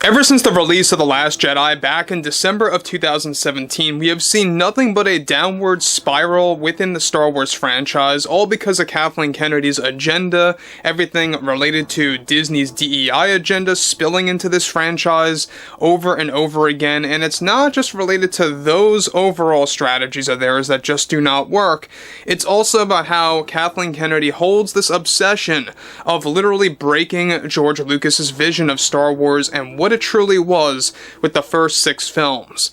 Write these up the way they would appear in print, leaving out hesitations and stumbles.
Ever since the release of The Last Jedi back in December of 2017, we have seen nothing but a downward spiral within the Star Wars franchise, all because of Kathleen Kennedy's agenda, everything related to Disney's DEI agenda spilling into this franchise over and over again, and it's not just related to those overall strategies of theirs that just do not work, it's also about how Kathleen Kennedy holds this obsession of literally breaking George Lucas's vision of Star Wars and what it truly was with the first 6 films.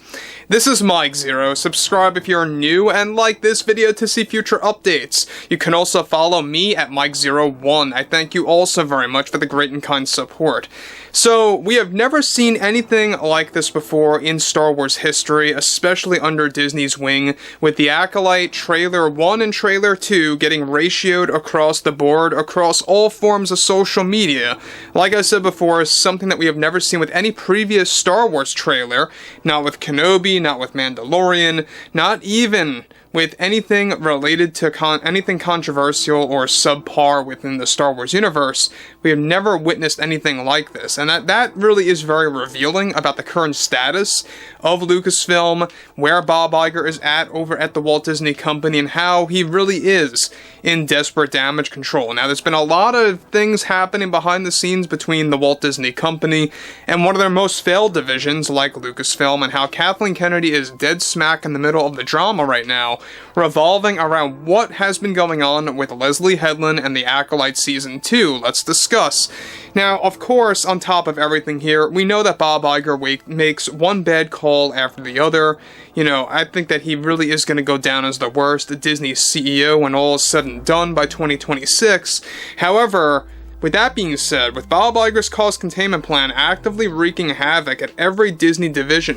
This is Mike Zero. Subscribe if you're new and like this video to see future updates. You can also follow me at Mike01. I thank you also very much for the great and kind support. So, we have never seen anything like this before in Star Wars history, especially under Disney's wing, with the Acolyte Trailer 1 and Trailer 2 getting ratioed across the board, across all forms of social media. Like I said before, something that we have never seen with any previous Star Wars trailer, not with Kenobi, not with Mandalorian, not even with anything related to anything controversial or subpar within the Star Wars universe. We have never witnessed anything like this, and that really is very revealing about the current status of Lucasfilm, where Bob Iger is at over at the Walt Disney Company, and how he really is in desperate damage control. Now, there's been a lot of things happening behind the scenes between the Walt Disney Company and one of their most failed divisions, like Lucasfilm, and how Kathleen Kennedy is dead smack in the middle of the drama right now, revolving around what has been going on with Leslye Headland and the Acolyte Season 2. Let's discuss. Now, of course, on top of everything here, we know that Bob Iger makes one bad call after the other. You know, I think that he really is going to go down as the worst Disney CEO when all is said and done by 2026. However, with that being said, with Bob Iger's cost containment plan actively wreaking havoc at every Disney division,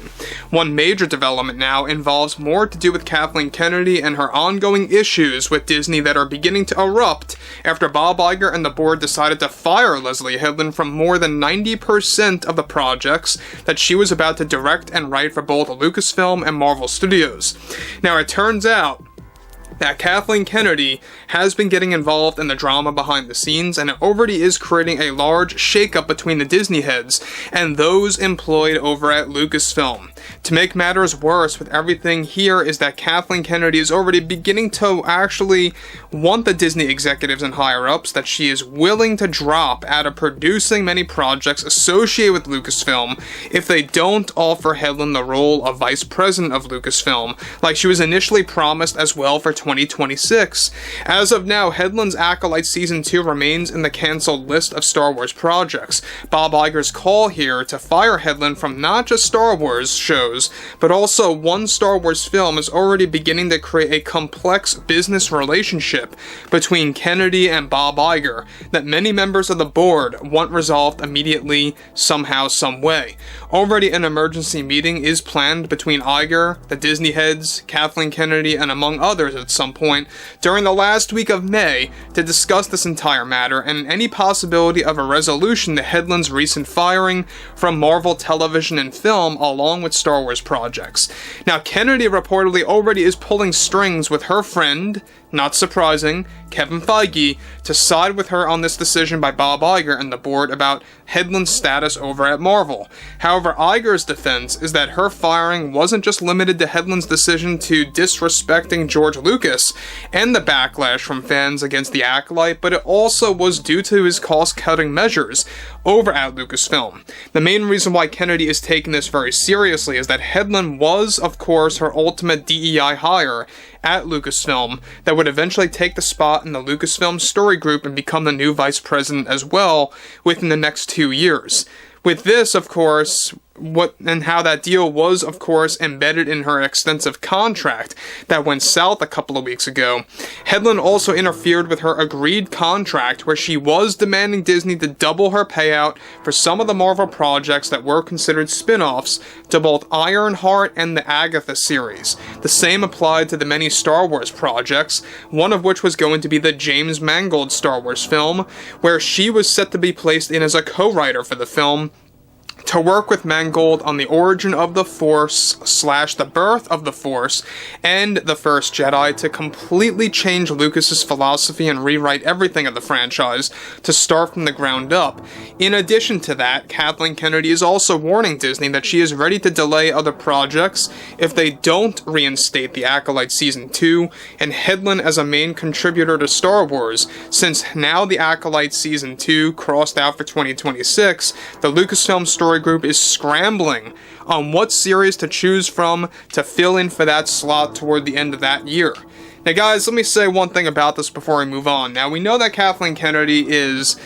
one major development now involves more to do with Kathleen Kennedy and her ongoing issues with Disney that are beginning to erupt after Bob Iger and the board decided to fire Leslye Headland from more than 90% of the projects that she was about to direct and write for both Lucasfilm and Marvel Studios. Now, it turns out that Kathleen Kennedy has been getting involved in the drama behind the scenes, and it already is creating a large shakeup between the Disney heads and those employed over at Lucasfilm. To make matters worse with everything here is that Kathleen Kennedy is already beginning to actually want the Disney executives and higher-ups that she is willing to drop out of producing many projects associated with Lucasfilm if they don't offer Headland the role of vice president of Lucasfilm, like she was initially promised as well for 2026. As of now, Headland's Acolyte Season 2 remains in the cancelled list of Star Wars projects. Bob Iger's call here to fire Headland from not just Star Wars shows, but also one Star Wars film is already beginning to create a complex business relationship between Kennedy and Bob Iger that many members of the board want resolved immediately, somehow, some way. Already an emergency meeting is planned between Iger, the Disney heads, Kathleen Kennedy, and among others at some point during the last week of May to discuss this entire matter and any possibility of a resolution to Headland's recent firing from Marvel television and film along with Star Wars projects. Now, Kennedy reportedly already is pulling strings with her friend, not surprising, Kevin Feige, to side with her on this decision by Bob Iger and the board about Headland's status over at Marvel. However, Iger's defense is that her firing wasn't just limited to Headland's decision to disrespecting George Lucas and the backlash from fans against the Acolyte, but it also was due to his cost-cutting measures over at Lucasfilm. The main reason why Kennedy is taking this very seriously is that Headland was, of course, her ultimate DEI hire at Lucasfilm that would eventually take the spot in the Lucasfilm story group and become the new vice president as well within the next 2 years. With this, of course, how that deal was, of course, embedded in her extensive contract that went south a couple of weeks ago. Headland also interfered with her agreed contract where she was demanding Disney to double her payout for some of the Marvel projects that were considered spin-offs to both Ironheart and the Agatha series. The same applied to the many Star Wars projects, one of which was going to be the James Mangold Star Wars film, where she was set to be placed in as a co-writer for the film, to work with Mangold on the origin of the Force / the birth of the Force and the First Jedi to completely change Lucas's philosophy and rewrite everything of the franchise to start from the ground up. In addition to that, Kathleen Kennedy is also warning Disney that she is ready to delay other projects if they don't reinstate the Acolyte Season 2 and Headland as a main contributor to Star Wars, since now the Acolyte Season 2 crossed out for 2026, the Lucasfilm Story Group is scrambling on what series to choose from to fill in for that slot toward the end of that year. Now guys, let me say one thing about this before we move on. Now we know that Kathleen Kennedy is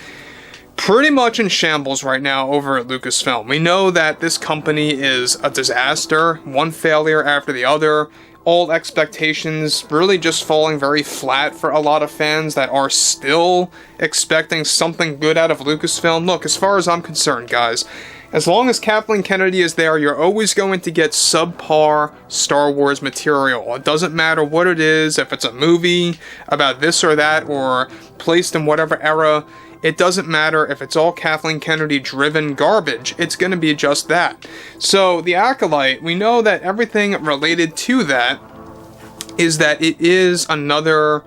pretty much in shambles right now over at Lucasfilm. We know that this company is a disaster, one failure after the other, all expectations really just falling very flat for a lot of fans that are still expecting something good out of Lucasfilm. Look, as far as I'm concerned, guys, as long as Kathleen Kennedy is there, you're always going to get subpar Star Wars material. It doesn't matter what it is, if it's a movie about this or that, or placed in whatever era. It doesn't matter if it's all Kathleen Kennedy-driven garbage. It's going to be just that. So, The Acolyte, we know that everything related to that is that it is another,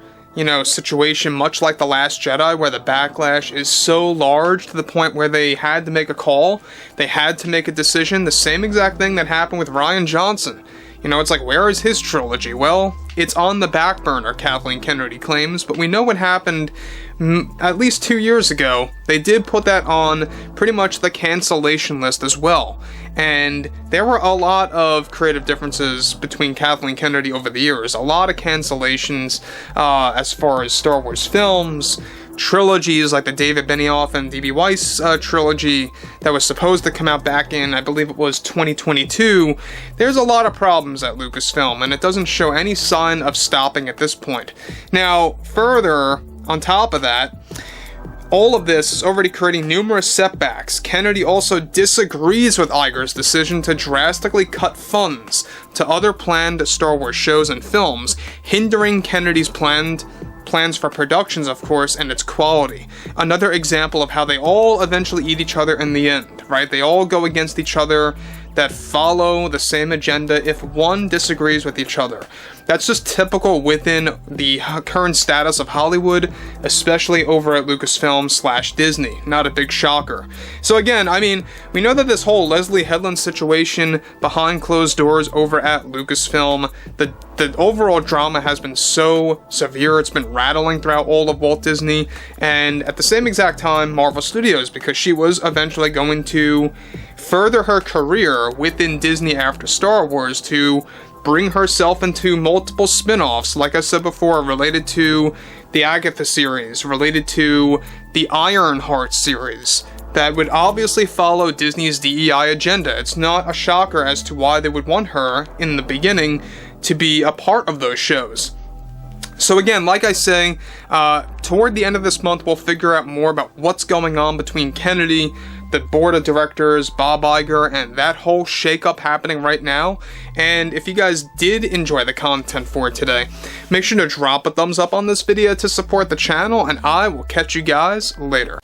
situation much like The Last Jedi, where the backlash is so large to the point where they had to make a call. They had to make a decision. The same exact thing that happened with Rian Johnson. It's like, where is his trilogy? Well, it's on the back burner, Kathleen Kennedy claims, but we know what happened at least 2 years ago. They did put that on pretty much the cancellation list as well. And there were a lot of creative differences between Kathleen Kennedy over the years. A lot of cancellations as far as Star Wars films, trilogies like the David Benioff and D.B. Weiss trilogy that was supposed to come out back in, I believe it was 2022. There's a lot of problems at Lucasfilm, and it doesn't show any sign of stopping at this point. Now, further, on top of that, all of this is already creating numerous setbacks. Kennedy also disagrees with Iger's decision to drastically cut funds to other planned Star Wars shows and films, hindering Kennedy's plans for productions, of course, and its quality. Another example of how they all eventually eat each other in the end, right? They all go against each other, that follow the same agenda if one disagrees with each other. That's just typical within the current status of Hollywood, especially over at Lucasfilm / Disney. Not a big shocker. So again, we know that this whole Leslye Headland situation behind closed doors over at Lucasfilm, the overall drama has been so severe, it's been rattling throughout all of Walt Disney, and at the same exact time, Marvel Studios, because she was eventually going to further her career within Disney after Star Wars to bring herself into multiple spin-offs, like I said before, related to the Agatha series, related to the Ironheart series, that would obviously follow Disney's DEI agenda. It's not a shocker as to why they would want her, in the beginning, to be a part of those shows. So again, like I say, toward the end of this month, we'll figure out more about what's going on between Kennedy, the board of directors, Bob Iger, and that whole shakeup happening right now. And if you guys did enjoy the content for today, make sure to drop a thumbs up on this video to support the channel, and I will catch you guys later.